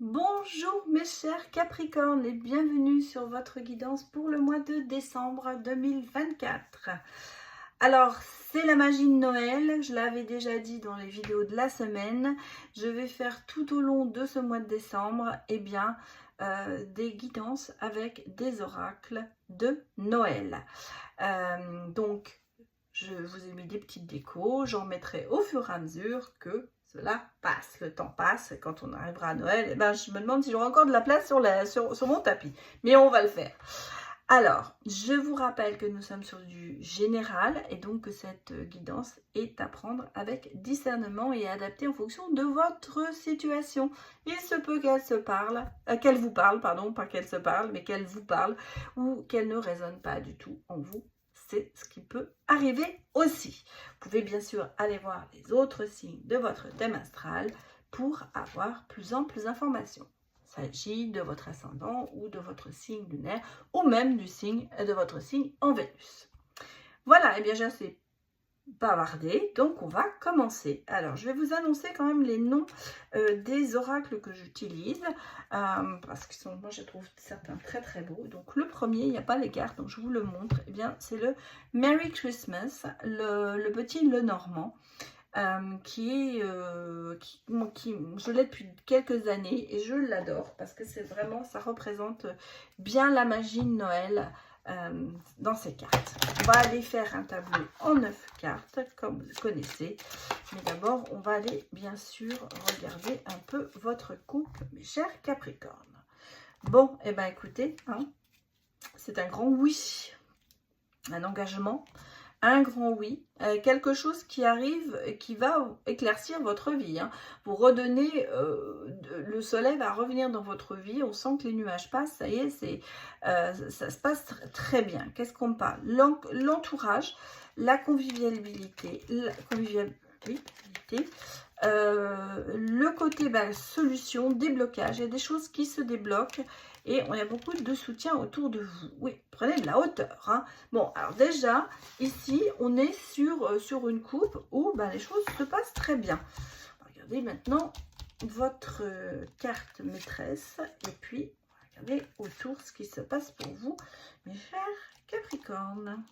Bonjour mes chers Capricornes et bienvenue sur votre guidance pour le mois de décembre 2024. Alors, c'est la magie de Noël, je l'avais déjà dit dans les vidéos de la semaine. Je vais faire tout au long de ce mois de décembre des guidances avec des oracles de Noël. Donc, je vous ai mis des petites décos, j'en mettrai au fur et à mesure que cela passe. Le temps passe, et quand on arrivera à Noël, je me demande si j'aurai encore de la place sur mon tapis. Mais on va le faire. Alors, je vous rappelle que nous sommes sur du général et donc que cette guidance est à prendre avec discernement et adaptée en fonction de votre situation. Il se peut qu'elle vous parle, pardon, pas qu'elle se parle, mais qu'elle vous parle ou qu'elle ne résonne pas du tout en vous. C'est ce qui peut arriver aussi. Vous pouvez bien sûr aller voir les autres signes de votre thème astral pour avoir plus amples informations. Il s'agit de votre ascendant ou de votre signe lunaire ou même du signe de votre signe en Vénus. Voilà, et bien j'ai assez bavardé, donc on va commencer. Alors je vais vous annoncer quand même les noms des oracles que j'utilise parce que moi je trouve certains très très beaux. Donc le premier, il n'y a pas les cartes, donc je vous le montre. Eh bien c'est le Merry Christmas, le petit Lenormand. Je l'ai depuis quelques années et je l'adore parce que c'est vraiment, ça représente bien la magie de Noël dans ces cartes. On va aller faire un tableau en 9 cartes comme vous connaissez, mais d'abord on va aller bien sûr regarder un peu votre couple, mes chers Capricornes. Bon, et bien écoutez, c'est un grand oui, un engagement, un grand oui, quelque chose qui arrive, qui va éclaircir votre vie, vous redonner, le soleil va revenir dans votre vie, on sent que les nuages passent, ça y est, ça se passe très bien. Qu'est-ce qu'on parle? L'entourage, la convivialité, le côté solution, déblocage, il y a des choses qui se débloquent et on a beaucoup de soutien autour de vous. Oui, prenez de la hauteur. Bon, alors déjà, ici, on est sur une coupe où les choses se passent très bien. Regardez maintenant votre carte maîtresse et puis regardez autour ce qui se passe pour vous, mes chers Capricornes.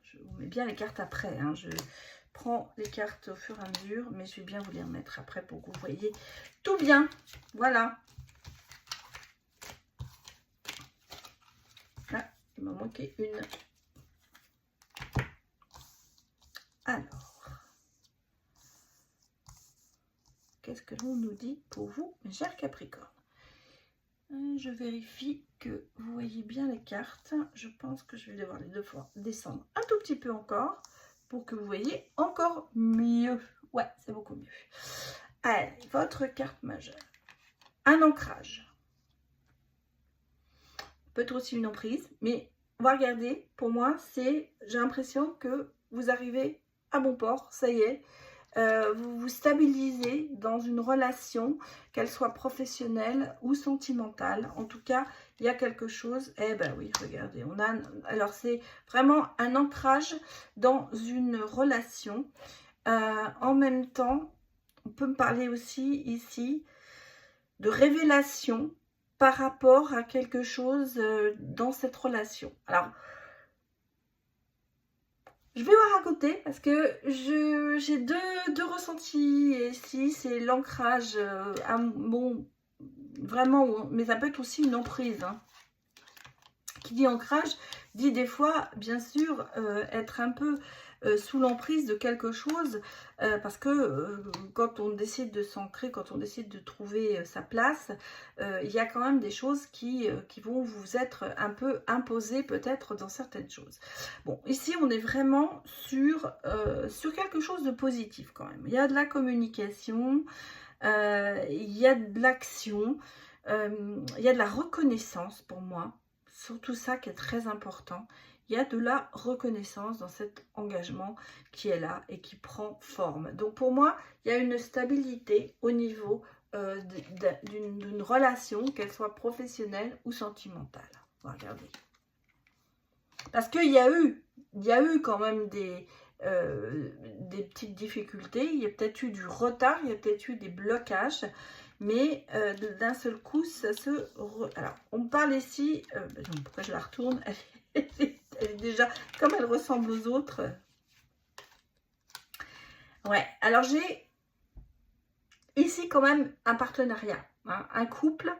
Je vous mets bien les cartes après, je prends les cartes au fur et à mesure, mais je vais bien vous les remettre après pour que vous voyez tout bien. Voilà. Ah, il m'a manqué une. Alors, qu'est-ce que l'on nous dit pour vous, mes chers Capricornes? Je vérifie que vous voyez bien les cartes. Je pense que je vais devoir les deux fois descendre un tout petit peu encore pour que vous voyez encore mieux. Ouais, c'est beaucoup mieux. Allez, votre carte majeure. Un ancrage. Peut-être aussi une emprise, mais on va regarder. Pour moi, j'ai l'impression que vous arrivez à bon port, ça y est. Vous vous stabilisez dans une relation, qu'elle soit professionnelle ou sentimentale. En tout cas, il y a quelque chose. Eh ben oui, regardez, alors c'est vraiment un ancrage dans une relation. En même temps, on peut me parler aussi ici de révélation par rapport à quelque chose dans cette relation. Alors, je vais voir à côté parce que j'ai deux ressentis ici. C'est l'ancrage, vraiment, mais ça peut être aussi une emprise. Qui dit ancrage, dit des fois, bien sûr, être un peu sous l'emprise de quelque chose, parce que quand on décide de s'ancrer, quand on décide de trouver sa place, il y a quand même des choses qui vont vous être un peu imposées peut-être dans certaines choses. Bon, ici on est vraiment sur quelque chose de positif quand même. Il y a de la communication, il y a de l'action, il y a de la reconnaissance pour moi. Surtout ça qui est très important. il y a de la reconnaissance dans cet engagement qui est là et qui prend forme. Donc pour moi, il y a une stabilité au niveau d'une relation, qu'elle soit professionnelle ou sentimentale. Regardez. Parce qu'il y a eu quand même des petites difficultés, il y a peut-être eu du retard, il y a peut-être eu des blocages, mais d'un seul coup, ça se... Alors, on me parle ici, pourquoi je la retourne, elle est déjà, comme elle ressemble aux autres. Ouais, alors j'ai ici quand même un partenariat, hein, un couple,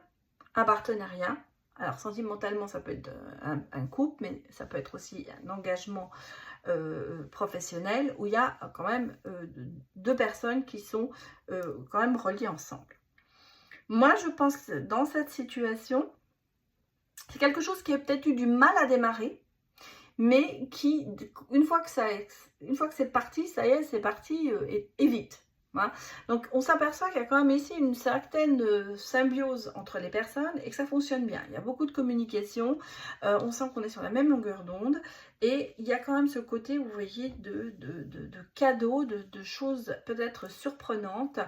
un partenariat. Alors sentimentalement, ça peut être un couple, mais ça peut être aussi un engagement professionnel où il y a quand même deux personnes qui sont quand même reliées ensemble. Moi, je pense que dans cette situation, c'est quelque chose qui a peut-être eu du mal à démarrer, mais qui, une fois que c'est parti, ça y est, c'est parti et vite. Voilà. Donc, on s'aperçoit qu'il y a quand même ici une certaine symbiose entre les personnes et que ça fonctionne bien. Il y a beaucoup de communication, on sent qu'on est sur la même longueur d'onde et il y a quand même ce côté, vous voyez, de cadeaux, de choses peut-être surprenantes,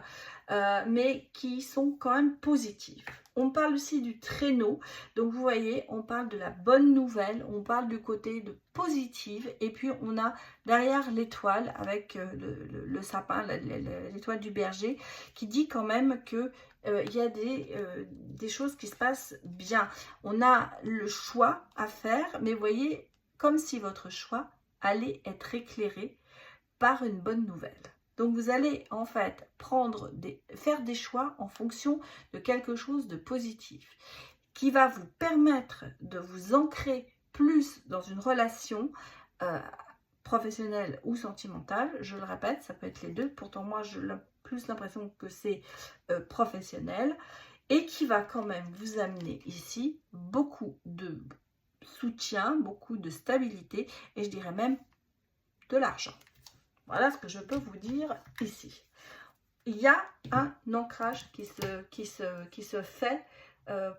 mais qui sont quand même positives. On parle aussi du traîneau, donc vous voyez, on parle de la bonne nouvelle, on parle du côté de positive, et puis on a derrière l'étoile avec le sapin, l'étoile du berger, qui dit quand même que il y a des choses qui se passent bien. On a le choix à faire, mais vous voyez, comme si votre choix allait être éclairé par une bonne nouvelle. Donc vous allez en fait faire des choix en fonction de quelque chose de positif qui va vous permettre de vous ancrer plus dans une relation professionnelle ou sentimentale. Je le répète, ça peut être les deux. Pourtant moi j'ai plus l'impression que c'est professionnel et qui va quand même vous amener ici beaucoup de soutien, beaucoup de stabilité et je dirais même de l'argent. Voilà ce que je peux vous dire ici. Il y a un ancrage qui se fait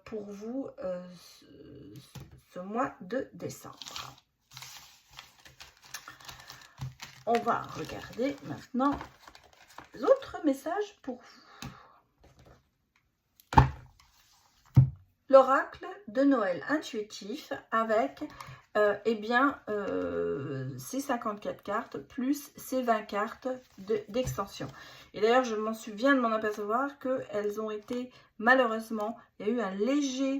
pour vous ce mois de décembre. On va regarder maintenant les autres messages pour vous. L'oracle de Noël intuitif avec ces 54 cartes plus ces 20 cartes d'extension. Et d'ailleurs, je viens de m'en apercevoir qu'elles ont été, malheureusement, il y a eu un léger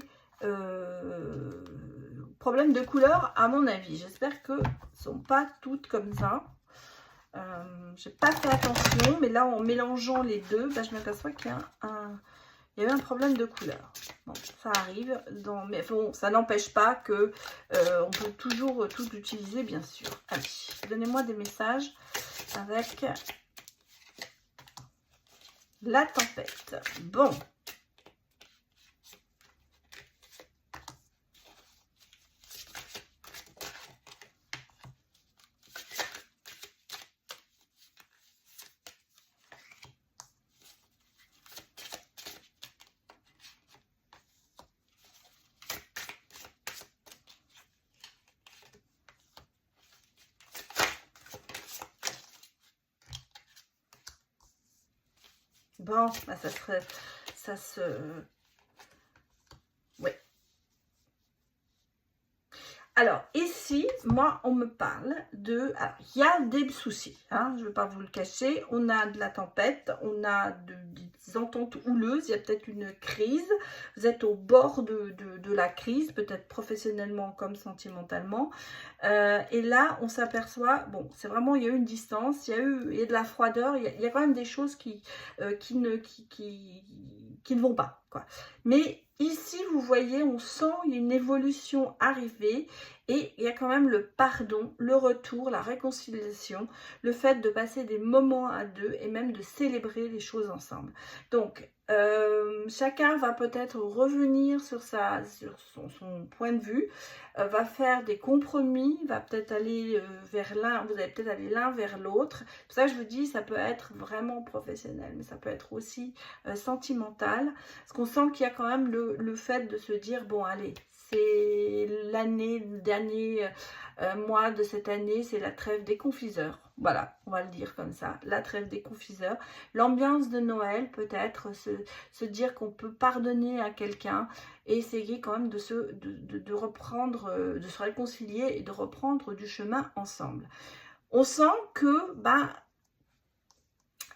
problème de couleur à mon avis. J'espère que ce ne sont pas toutes comme ça. J'ai pas fait attention, mais là, en mélangeant les deux, je m'aperçois qu'il y a il y a eu un problème de couleur. Bon, ça arrive, mais bon, ça n'empêche pas que on peut toujours tout utiliser, bien sûr. Allez, donnez-moi des messages avec la tempête. Bon. Bon, ça se... Ouais. Alors, ici, moi, on me parle de... Alors, il y a des soucis, hein, je ne vais pas vous le cacher. On a de la tempête, on a des ententes houleuses, il y a peut-être une crise. Vous êtes au bord de la crise, peut-être professionnellement comme sentimentalement. Et là, on s'aperçoit, bon, c'est vraiment, il y a eu une distance, il y a de la froideur, il y a quand même des choses qui ne vont pas, quoi. Mais ici, vous voyez, on sent il y a une évolution arriver et il y a quand même le pardon, le retour, la réconciliation, le fait de passer des moments à deux et même de célébrer les choses ensemble. Donc, chacun va peut-être revenir sur son point de vue, va faire des compromis, va peut-être aller vers l'un, vous allez peut-être aller l'un vers l'autre. Pour ça, je vous dis, ça peut être vraiment professionnel, mais ça peut être aussi sentimental. Parce qu'on sent qu'il y a quand même le fait de se dire, bon, allez, c'est l'année, le dernier mois de cette année, c'est la trêve des confiseurs. Voilà, on va le dire comme ça, la trêve des confiseurs. L'ambiance de Noël, peut-être, se dire qu'on peut pardonner à quelqu'un et essayer quand même de reprendre, de se réconcilier et de reprendre du chemin ensemble. On sent que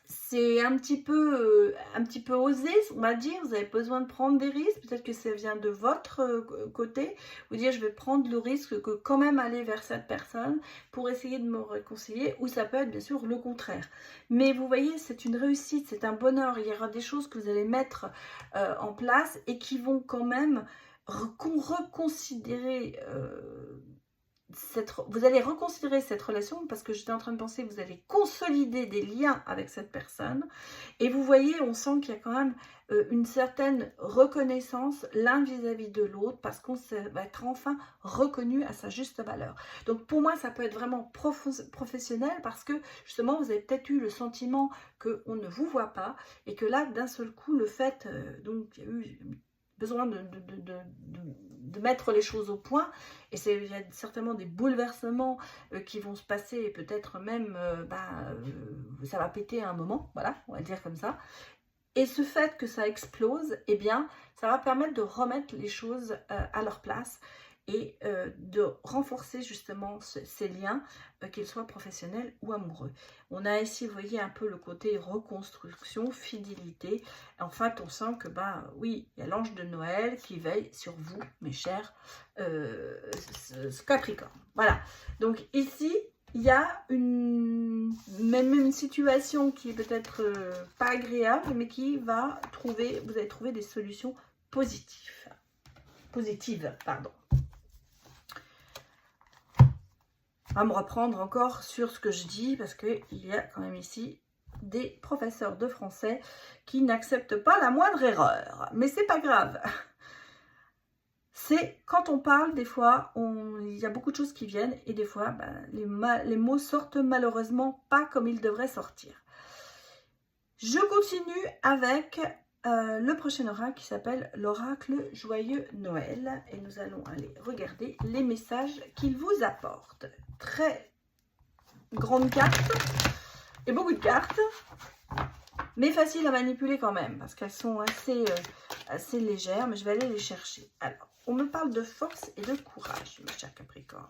c'est un petit peu osé, on va dire. Vous avez besoin de prendre des risques. Peut-être que ça vient de votre côté. Vous dire, je vais prendre le risque que quand même aller vers cette personne pour essayer de me réconcilier. Ou ça peut être bien sûr le contraire. Mais vous voyez, c'est une réussite, c'est un bonheur. Il y aura des choses que vous allez mettre en place et qui vont quand même reconsidérer... vous allez reconsidérer cette relation parce que j'étais en train de penser que vous allez consolider des liens avec cette personne et vous voyez, on sent qu'il y a quand même une certaine reconnaissance l'un vis-à-vis de l'autre parce qu'on va être enfin reconnu à sa juste valeur. Donc pour moi, ça peut être vraiment professionnel parce que justement, vous avez peut-être eu le sentiment qu'on ne vous voit pas et que là, d'un seul coup, le fait, donc il y a eu besoin de mettre les choses au point et il y a certainement des bouleversements qui vont se passer et peut-être même ça va péter à un moment, voilà, on va le dire comme ça. Et ce fait que ça explose, eh bien, ça va permettre de remettre les choses à leur place et de renforcer justement ces liens, qu'ils soient professionnels ou amoureux. On a ici, vous voyez, un peu le côté reconstruction, fidélité. En fait, on sent que, oui, il y a l'ange de Noël qui veille sur vous, mes chers Capricorne. Voilà. Donc ici, il y a même une situation qui est peut-être pas agréable, mais qui va trouver, vous allez trouver des solutions positives. Pardon. On va me reprendre encore sur ce que je dis, parce qu'il y a quand même ici des professeurs de français qui n'acceptent pas la moindre erreur. Mais c'est pas grave. C'est quand on parle, des fois, il y a beaucoup de choses qui viennent et des fois, les mots sortent malheureusement pas comme ils devraient sortir. Je continue avec le prochain oracle qui s'appelle l'oracle Joyeux Noël et nous allons aller regarder les messages qu'il vous apporte. Très grande carte et beaucoup de cartes, mais facile à manipuler quand même parce qu'elles sont assez légères, mais je vais aller les chercher. Alors, on me parle de force et de courage, mes chers Capricornes.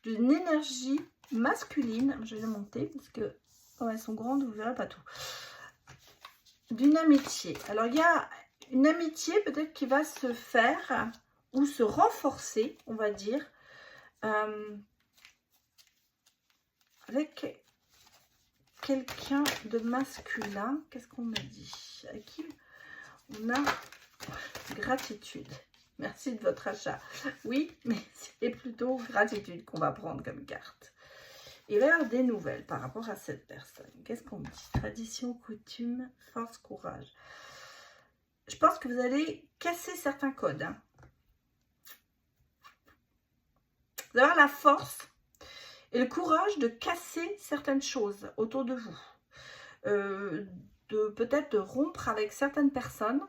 D'une énergie masculine, je vais les monter parce que comme elles sont grandes, vous ne verrez pas tout. D'une amitié. Alors, il y a une amitié peut-être qui va se faire ou se renforcer, on va dire, avec quelqu'un de masculin. Qu'est-ce qu'on me dit? Avec qui on a gratitude. Merci de votre achat. Oui, mais c'est plutôt gratitude qu'on va prendre comme carte. Et là, des nouvelles par rapport à cette personne. Qu'est-ce qu'on me dit? Tradition, coutume, force, courage. Je pense que vous allez casser certains codes. Hein. Vous allez avoir la force et le courage de casser certaines choses autour de vous. De peut-être rompre avec certaines personnes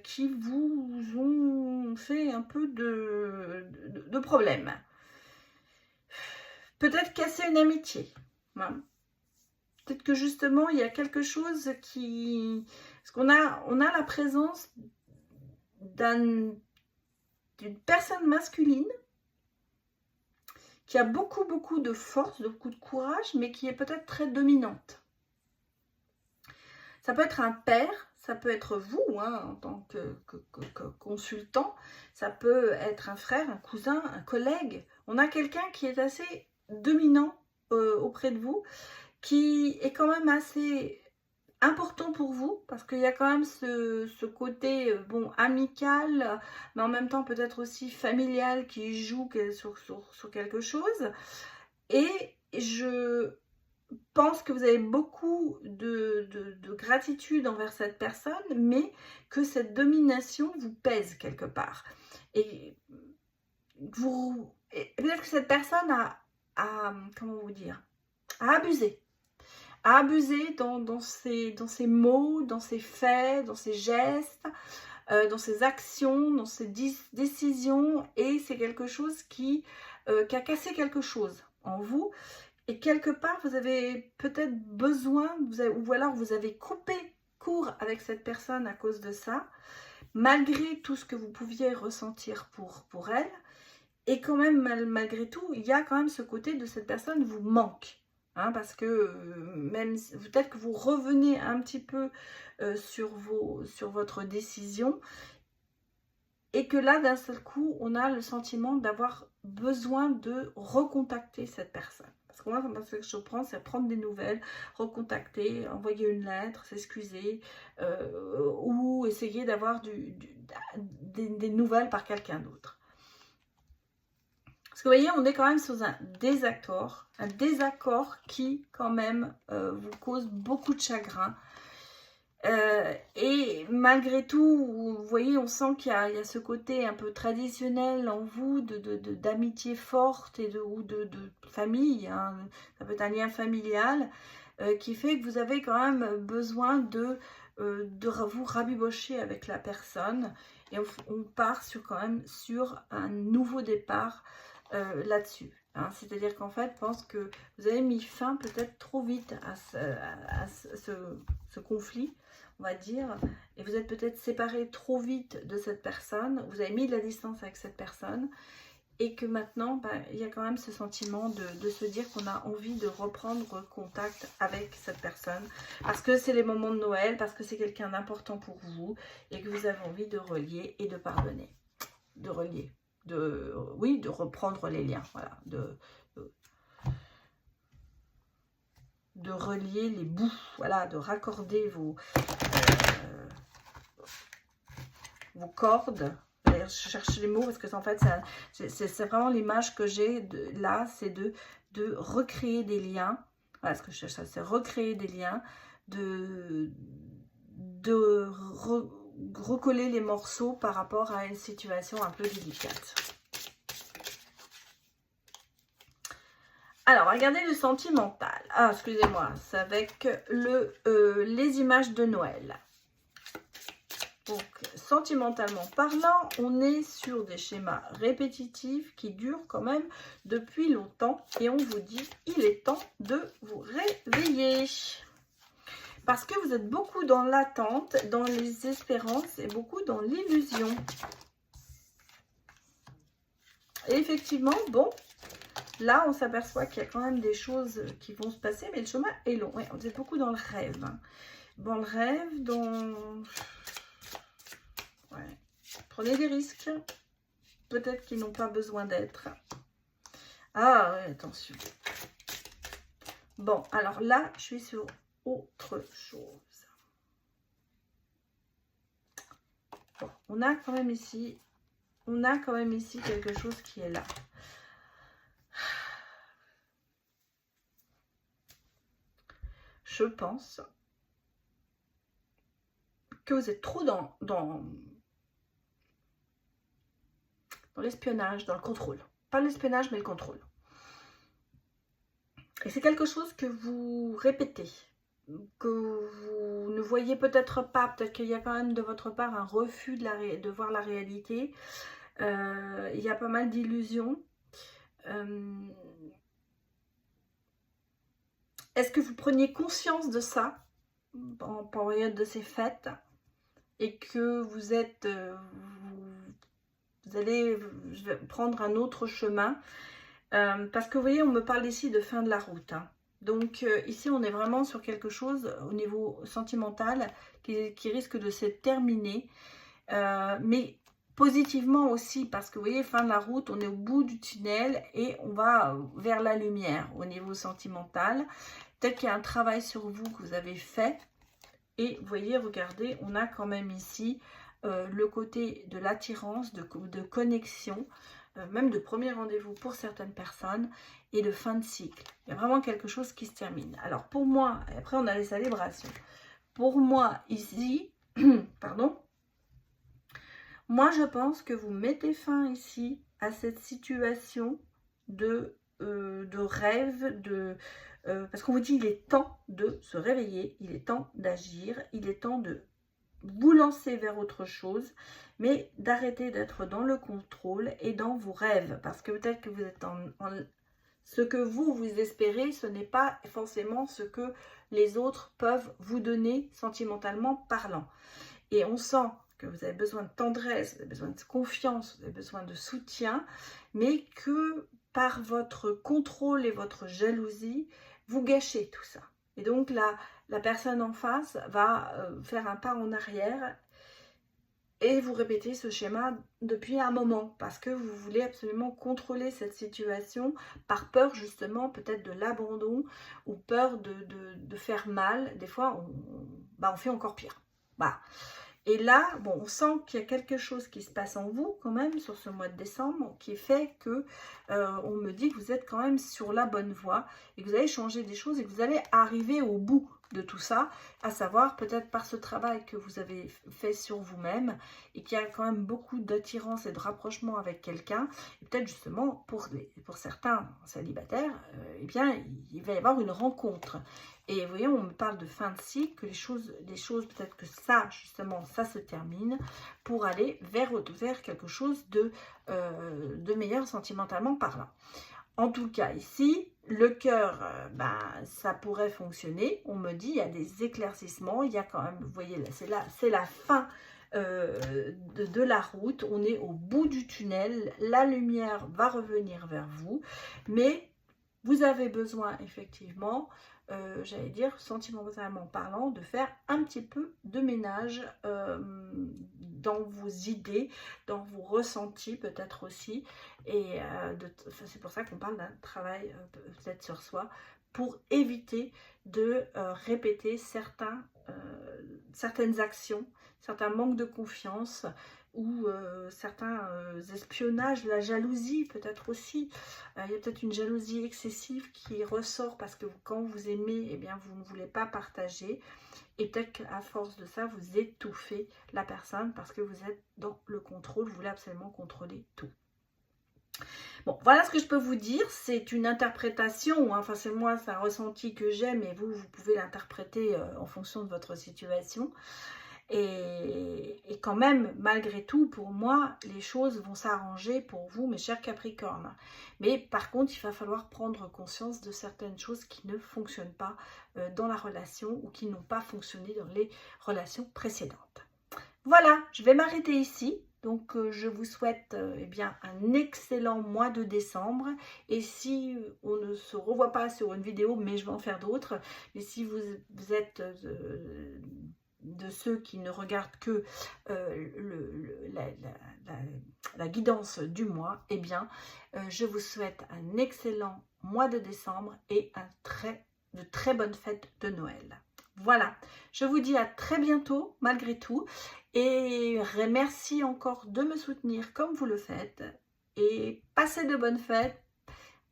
qui vous ont fait un peu de problèmes. Peut-être casser une amitié. Hein. Peut-être que justement, il y a quelque chose qui... Parce qu'on a la présence d'une personne masculine qui a beaucoup de force, beaucoup de courage, mais qui est peut-être très dominante. Ça peut être un père, ça peut être vous, hein, en tant que consultant, ça peut être un frère, un cousin, un collègue. On a quelqu'un qui est assez dominant auprès de vous, qui est quand même assez important pour vous, parce qu'il y a quand même ce côté amical, mais en même temps peut-être aussi familial qui joue sur quelque chose. Et je pense que vous avez beaucoup de gratitude envers cette personne, mais que cette domination vous pèse quelque part. Et peut-être que cette personne a comment vous dire, a abusé à abuser dans ses mots, dans ses faits, dans ses gestes, dans ses actions, dans ses décisions, et c'est quelque chose qui a cassé quelque chose en vous, et quelque part vous avez peut-être besoin, ou alors vous avez coupé court avec cette personne à cause de ça, malgré tout ce que vous pouviez ressentir pour elle, et quand même malgré tout, il y a quand même ce côté de cette personne vous manque. Hein, parce que même peut-être que vous revenez un petit peu sur votre décision, et que là d'un seul coup on a le sentiment d'avoir besoin de recontacter cette personne. Parce que moi, ce que je prends, c'est prendre des nouvelles, recontacter, envoyer une lettre, s'excuser, ou essayer d'avoir des nouvelles par quelqu'un d'autre. Parce que vous voyez, on est quand même sous un désaccord qui quand même vous cause beaucoup de chagrin. Et malgré tout, vous voyez, on sent qu'il y a ce côté un peu traditionnel en vous, d'amitié forte ou de famille, hein. Ça peut être un lien familial qui fait que vous avez quand même besoin de vous rabibocher avec la personne, et on part quand même sur un nouveau départ là-dessus. Hein. C'est-à-dire qu'en fait, je pense que vous avez mis fin peut-être trop vite à ce conflit, on va dire, et vous êtes peut-être séparés trop vite de cette personne, vous avez mis de la distance avec cette personne, et que maintenant, il y a quand même ce sentiment de se dire qu'on a envie de reprendre contact avec cette personne, parce que c'est les moments de Noël, parce que c'est quelqu'un d'important pour vous, et que vous avez envie de relier et de pardonner, de relier. De reprendre les liens, voilà, de relier les bouts, voilà, de raccorder vos cordes. Je cherche les mots parce que en fait c'est vraiment l'image que j'ai là, c'est de recréer des liens. Voilà ce que je cherche, c'est recréer des liens, recoller les morceaux par rapport à une situation un peu délicate. Alors, regardez le sentimental. Ah, excusez-moi, c'est avec les images de Noël. Donc, sentimentalement parlant, on est sur des schémas répétitifs qui durent quand même depuis longtemps. Et on vous dit, il est temps de vous réveiller. Parce que vous êtes beaucoup dans l'attente, dans les espérances et beaucoup dans l'illusion. Et effectivement, bon, là on s'aperçoit qu'il y a quand même des choses qui vont se passer, mais le chemin est long. Ouais, on est beaucoup dans le rêve. Hein. Dans le rêve, ouais. Prenez des risques, peut-être qu'ils n'ont pas besoin d'être. Ah ouais, attention. Bon, alors là, je suis sur autre chose. Bon, on a quand même ici quelque chose qui est là. Je pense que vous êtes trop dans l'espionnage, dans le contrôle. Pas l'espionnage, mais le contrôle. Et c'est quelque chose que vous répétez, que vous ne voyez peut-être pas. Peut-être qu'il y a quand même de votre part un refus de voir la réalité. Il y a pas mal d'illusions. Est-ce que vous preniez conscience de ça en période de ces fêtes, et que vous êtes, vous allez prendre un autre chemin, parce que vous voyez, on me parle ici de fin de la route. Hein. Donc ici, on est vraiment sur quelque chose au niveau sentimental qui risque de se terminer, mais positivement aussi, parce que vous voyez, fin de la route, on est au bout du tunnel et on va vers la lumière au niveau sentimental. Peut-être qu'il y a un travail sur vous que vous avez fait. Et vous voyez, regardez, on a quand même ici le côté de l'attirance, de connexion, même de premier rendez-vous pour certaines personnes, et de fin de cycle. Il y a vraiment quelque chose qui se termine. Alors pour moi, et après on a les célébrations. Pour moi ici, pardon, moi je pense que vous mettez fin ici à cette situation de rêve, parce qu'on vous dit il est temps de se réveiller, il est temps d'agir, il est temps de vous lancer vers autre chose, mais d'arrêter d'être dans le contrôle et dans vos rêves, parce que peut-être que vous êtes ce que vous espérez, ce n'est pas forcément ce que les autres peuvent vous donner sentimentalement parlant. Et on sent que vous avez besoin de tendresse, vous avez besoin de confiance, vous avez besoin de soutien, mais que par votre contrôle et votre jalousie, vous gâchez tout ça. Et donc la personne en face va faire un pas en arrière et vous répétez ce schéma depuis un moment parce que vous voulez absolument contrôler cette situation par peur justement peut-être de l'abandon ou peur de faire mal. Des fois, on fait encore pire. Voilà. Et là, bon, on sent qu'il y a quelque chose qui se passe en vous quand même sur ce mois de décembre qui fait que on me dit que vous êtes quand même sur la bonne voie et que vous allez changer des choses et que vous allez arriver au bout de tout ça, à savoir peut-être par ce travail que vous avez fait sur vous-même et qu'il y a quand même beaucoup d'attirance et de rapprochement avec quelqu'un, et peut-être justement pour certains célibataires, eh bien il va y avoir une rencontre. Et vous voyez, on me parle de fin de cycle, que les choses peut-être que ça, justement, ça se termine pour aller vers quelque chose de meilleur sentimentalement parlant. En tout cas, ici, le cœur, ça pourrait fonctionner. On me dit, il y a des éclaircissements, il y a quand même, vous voyez, là, c'est la fin de la route. On est au bout du tunnel, la lumière va revenir vers vous, mais vous avez besoin, effectivement, j'allais dire, sentimentalement parlant, de faire un petit peu de ménage dans vos idées, dans vos ressentis peut-être aussi. Et c'est pour ça qu'on parle d'un travail peut-être sur soi, pour éviter de répéter certaines actions, certains manques de confiance, ou certains espionnages, la jalousie peut-être aussi. Il y a peut-être une jalousie excessive qui ressort parce que quand vous aimez, eh bien, vous ne voulez pas partager. Et peut-être qu'à force de ça, vous étouffez la personne parce que vous êtes dans le contrôle, vous voulez absolument contrôler tout. Bon, voilà ce que je peux vous dire. C'est une interprétation, hein. Enfin c'est moi, c'est un ressenti que j'ai, mais vous pouvez l'interpréter en fonction de votre situation. Et quand même, malgré tout, pour moi, les choses vont s'arranger pour vous, mes chers Capricornes. Mais par contre, il va falloir prendre conscience de certaines choses qui ne fonctionnent pas dans la relation ou qui n'ont pas fonctionné dans les relations précédentes. Voilà, je vais m'arrêter ici. Donc, je vous souhaite eh bien, un excellent mois de décembre. Et si on ne se revoit pas sur une vidéo, mais je vais en faire d'autres, mais si vous êtes... de ceux qui ne regardent que la guidance du mois, eh bien, je vous souhaite un excellent mois de décembre et de très bonnes fêtes de Noël. Voilà, je vous dis à très bientôt, malgré tout, et merci encore de me soutenir comme vous le faites, et passez de bonnes fêtes.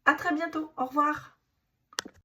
À très bientôt, au revoir.